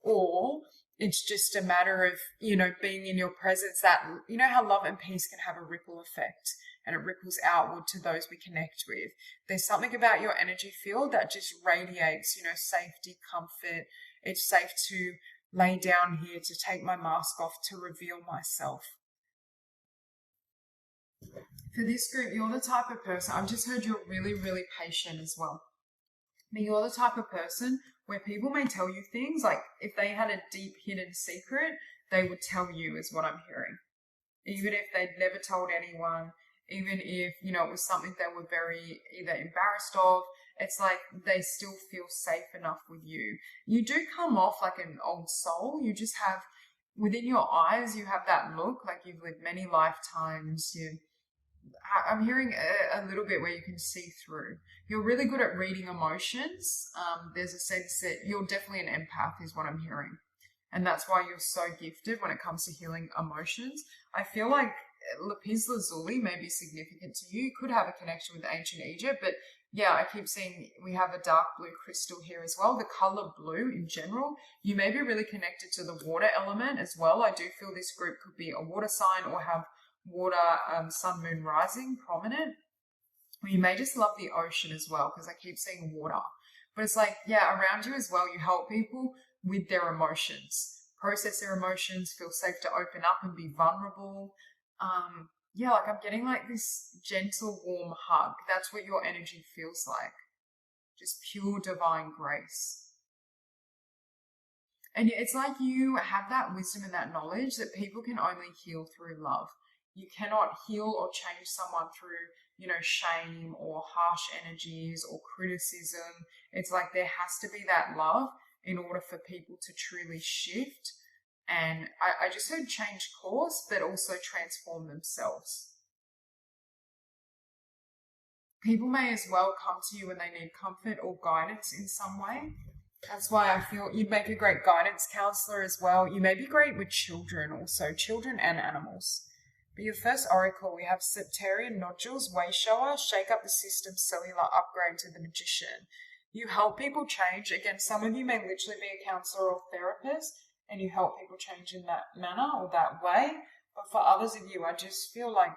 or it's just a matter of, being in your presence, that, how love and peace can have a ripple effect and it ripples outward to those we connect with. There's something about your energy field that just radiates, safety, comfort. It's safe to lay down here, to take my mask off, to reveal myself. For this group, you're the type of person, I've just heard you're really, really patient as well. But you're the type of person where people may tell you things, like if they had a deep hidden secret, they would tell you, is what I'm hearing. Even if they'd never told anyone, even if, you know, it was something they were very either embarrassed of, it's like they still feel safe enough with you. You do come off like an old soul. You just have, within your eyes, you have that look like you've lived many lifetimes. I'm hearing a little bit where you can see through. You're really good at reading emotions. There's a sense that you're definitely an empath, is what I'm hearing. And that's why you're so gifted when it comes to healing emotions. I feel like Lapis Lazuli may be significant to you. You could have a connection with ancient Egypt, but yeah, I keep seeing we have a dark blue crystal here as well. The color blue in general, you may be really connected to the water element as well. I do feel this group could be a water sign or have water, sun, moon, rising prominent. Or you may just love the ocean as well, because I keep seeing water. But it's like, yeah, around you as well, you help people with their emotions, process their emotions, feel safe to open up and be vulnerable. Yeah, like I'm getting like this gentle, warm hug. That's what your energy feels like. Just pure divine grace. And it's like you have that wisdom and that knowledge that people can only heal through love. You cannot heal or change someone through, you know, shame or harsh energies or criticism. It's like there has to be that love in order for people to truly shift. And I just heard change course, but also transform themselves. People may as well come to you when they need comfort or guidance in some way. That's why I feel you'd make a great guidance counselor as well. You may be great with children also, children and animals. But your first oracle, we have Septarian Nodules, Way Shower, Shake Up the System, Cellular Upgrade to the Magician. You help people change. Again, some of you may literally be a counselor or therapist, and you help people change in that manner or that way. But for others of you, I just feel like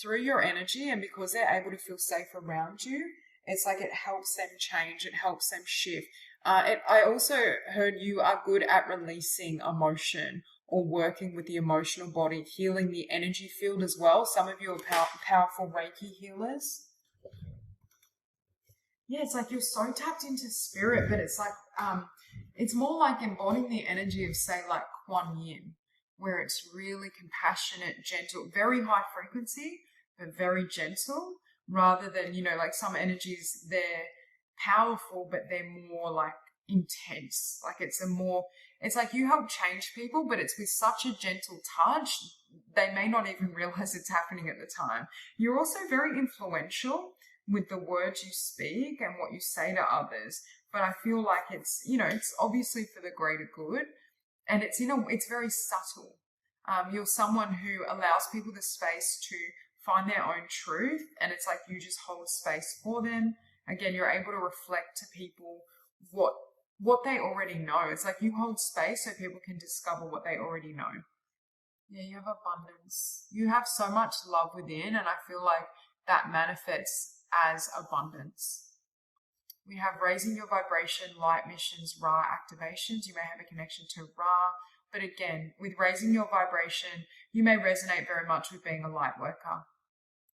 through your energy, and because they're able to feel safe around you, it's like it helps them change, it helps them shift. I also heard you are good at releasing emotion or working with the emotional body, healing the energy field as well. Some of you are powerful Reiki healers. Yeah, it's like you're so tapped into spirit, but it's like, it's more like embodying the energy of, say, like Kuan Yin, where it's really compassionate, gentle, very high frequency, but very gentle, rather than, you know, like some energies, they're powerful, but they're more like intense. Like it's like you help change people, but it's with such a gentle touch, they may not even realize it's happening at the time. You're also very influential with the words you speak and what you say to others. But I feel like it's, you know, it's obviously for the greater good, and it's very subtle. You're someone who allows people the space to find their own truth, and it's like you just hold space for them. Again, you're able to reflect to people what they already know. It's like you hold space so people can discover what they already know. Yeah, you have abundance. You have so much love within, and I feel like that manifests as abundance. We have raising your vibration, light missions, Ra activations. You may have a connection to Ra, but again, with raising your vibration, you may resonate very much with being a light worker.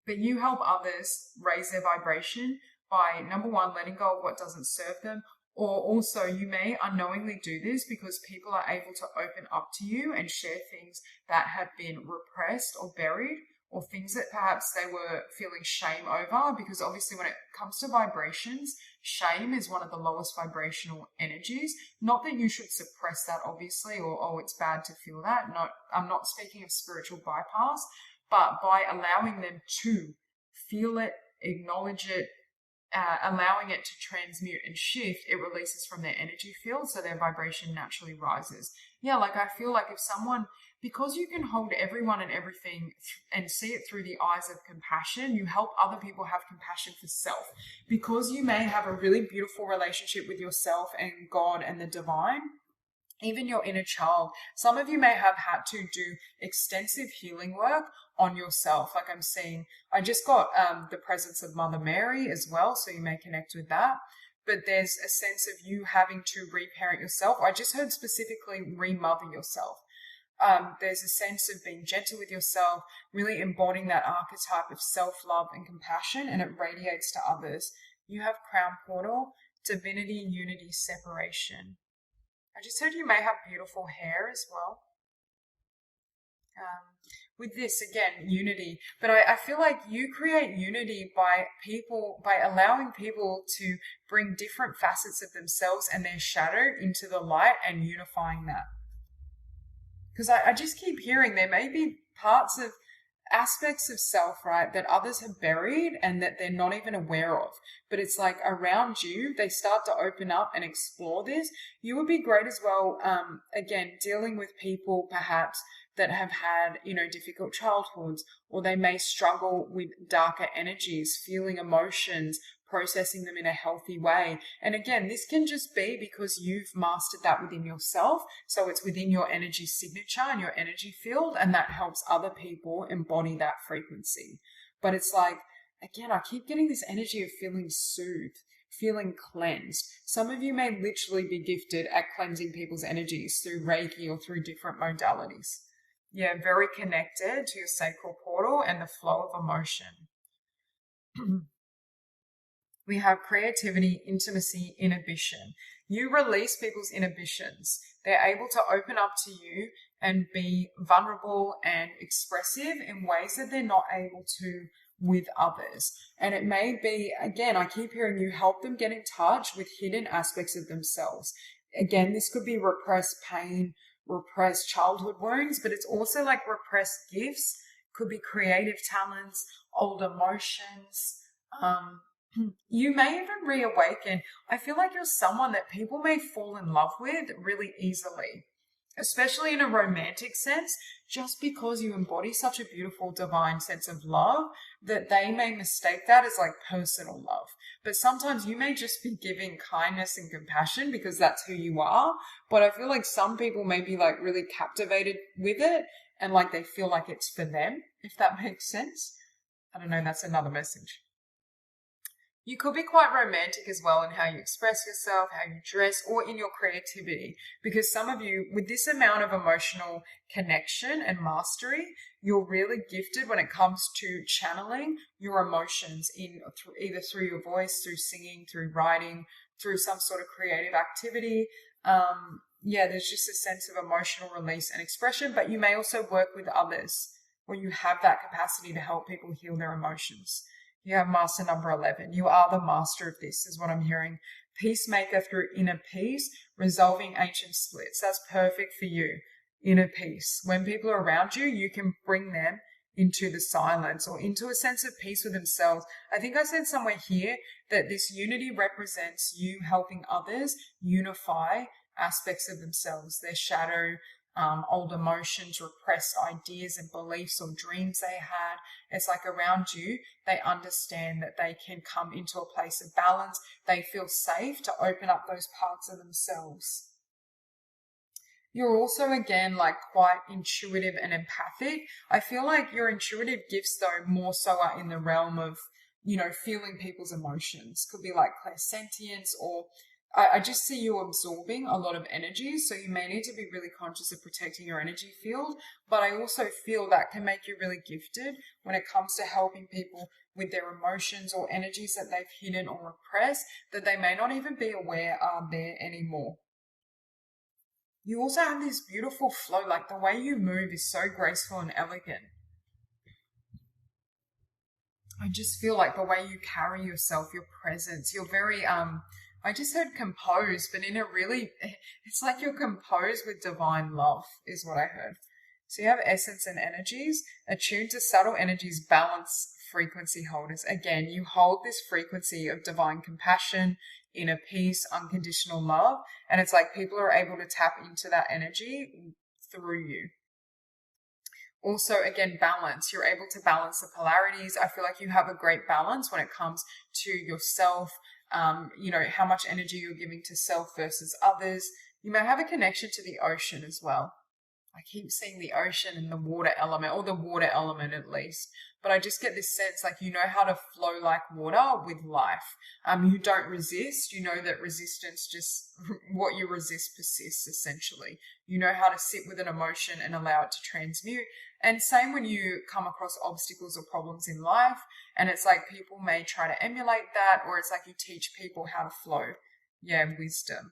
But you help others raise their vibration by, number one, letting go of what doesn't serve them, or also you may unknowingly do this because people are able to open up to you and share things that have been repressed or buried, or things that perhaps they were feeling shame over, because obviously when it comes to vibrations, shame is one of the lowest vibrational energies. Not that you should suppress that, obviously, or, oh, it's bad to feel that. No, I'm not speaking of spiritual bypass, but by allowing them to feel it, acknowledge it, allowing it to transmute and shift, it releases from their energy field, so their vibration naturally rises. Yeah, like I feel like if someone, because you can hold everyone and everything and see it through the eyes of compassion, you help other people have compassion for self. Because you may have a really beautiful relationship with yourself and God and the divine, even your inner child. Some of you may have had to do extensive healing work on yourself. Like I'm seeing, I just got the presence of Mother Mary as well, so you may connect with that. but there's a sense of you having to reparent yourself. I just heard specifically remother yourself. There's a sense of being gentle with yourself, really embodying that archetype of self-love and compassion, and it radiates to others. You have Crown Portal, Divinity, Unity, Separation. I just heard you may have beautiful hair as well. With this, again, unity. But I feel like you create unity by allowing people to bring different facets of themselves and their shadow into the light and unifying that. Because I just keep hearing there may be parts of aspects of self, right, that others have buried and that they're not even aware of. But it's like around you, they start to open up and explore this. You would be great as well, again, dealing with people perhaps that have had, difficult childhoods, or they may struggle with darker energies, feeling emotions, processing them in a healthy way. And again, this can just be because you've mastered that within yourself. So it's within your energy signature and your energy field, and that helps other people embody that frequency. But it's like, again, I keep getting this energy of feeling soothed, feeling cleansed. Some of you may literally be gifted at cleansing people's energies through Reiki or through different modalities. Yeah, very connected to your sacral portal and the flow of emotion. We have creativity, intimacy, inhibition. You release people's inhibitions. They're able to open up to you and be vulnerable and expressive in ways that they're not able to with others. And it may be, again, I keep hearing you help them get in touch with hidden aspects of themselves. Again, this could be repressed pain, repressed childhood wounds, but it's also like repressed gifts, could be creative talents, old emotions. You may even reawaken. I feel like you're someone that people may fall in love with really easily, especially in a romantic sense, just because you embody such a beautiful divine sense of love that they may mistake that as like personal love. But sometimes you may just be giving kindness and compassion because that's who you are. But I feel like some people may be like really captivated with it and like they feel like it's for them, if that makes sense. I don't know, that's another message. You could be quite romantic as well in how you express yourself, how you dress, or in your creativity. Because some of you, with this amount of emotional connection and mastery, you're really gifted when it comes to channeling your emotions either through your voice, through singing, through writing, through some sort of creative activity. There's just a sense of emotional release and expression, but you may also work with others where you have that capacity to help people heal their emotions. You have master number 11. You are the master of this, is what I'm hearing. Peacemaker through inner peace, resolving ancient splits. That's perfect for you. Inner peace. When people are around you, you can bring them into the silence or into a sense of peace with themselves. I think I said somewhere here that this unity represents you helping others unify aspects of themselves, their shadow, old emotions, repressed ideas and beliefs or dreams they had. It's like around you, they understand that they can come into a place of balance. They feel safe to open up those parts of themselves. You're also, again, like quite intuitive and empathic. I feel like your intuitive gifts, though, more so are in the realm of, feeling people's emotions. Could be like clairsentience, or I just see you absorbing a lot of energy, so you may need to be really conscious of protecting your energy field. But I also feel that can make you really gifted when it comes to helping people with their emotions or energies that they've hidden or repressed that they may not even be aware are there anymore. You also have this beautiful flow, like the way you move is so graceful and elegant. I just feel like the way you carry yourself, your presence, you're very, I just heard composed, but in a really, it's like you're composed with divine love is what I heard. So you have essence and energies, attuned to subtle energies, balance, frequency holders. Again, you hold this frequency of divine compassion, inner peace, unconditional love, and it's like people are able to tap into that energy through you. Also, again, balance. You're able to balance the polarities. I feel like you have a great balance when it comes to yourself, how much energy you're giving to self versus others. You may have a connection to the ocean as well. I keep seeing the ocean and the water element, or the water element at least. But I just get this sense like you know how to flow like water with life. You don't resist. You know that resistance just, what you resist persists essentially. You know how to sit with an emotion and allow it to transmute. And same when you come across obstacles or problems in life, and it's like people may try to emulate that, or it's like you teach people how to flow. Yeah, wisdom.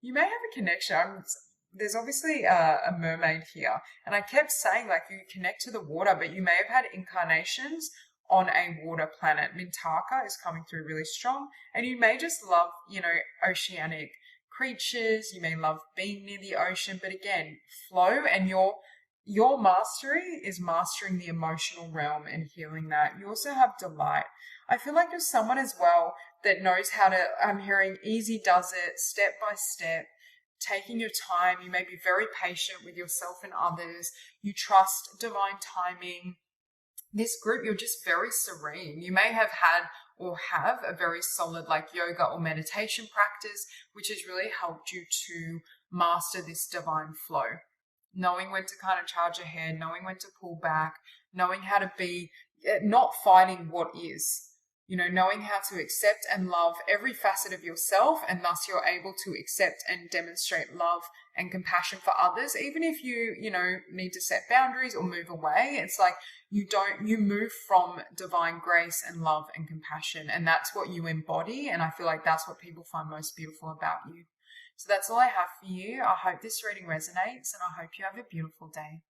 You may have a connection. There's obviously a mermaid here, and I kept saying like you connect to the water, but you may have had incarnations on a water planet. Mintaka is coming through really strong, and you may just love, you know, oceanic creatures. You may love being near the ocean, but again, flow, and your mastery is mastering the emotional realm and healing that. You also have delight. I feel like there's someone as well that knows how to, I'm hearing easy does it, step by step, taking your time. You may be very patient with yourself and others. You trust divine timing. This group, you're just very serene. You may have had or have a very solid like yoga or meditation practice, which has really helped you to master this divine flow. Knowing when to kind of charge ahead, knowing when to pull back, knowing how to be, not fighting what is. You know, knowing how to accept and love every facet of yourself, and thus you're able to accept and demonstrate love and compassion for others, even if you know, need to set boundaries or move away. It's like you move from divine grace and love and compassion, and that's what you embody. And I feel like that's what people find most beautiful about you. So that's all I have for you. I hope this reading resonates, and I hope you have a beautiful day.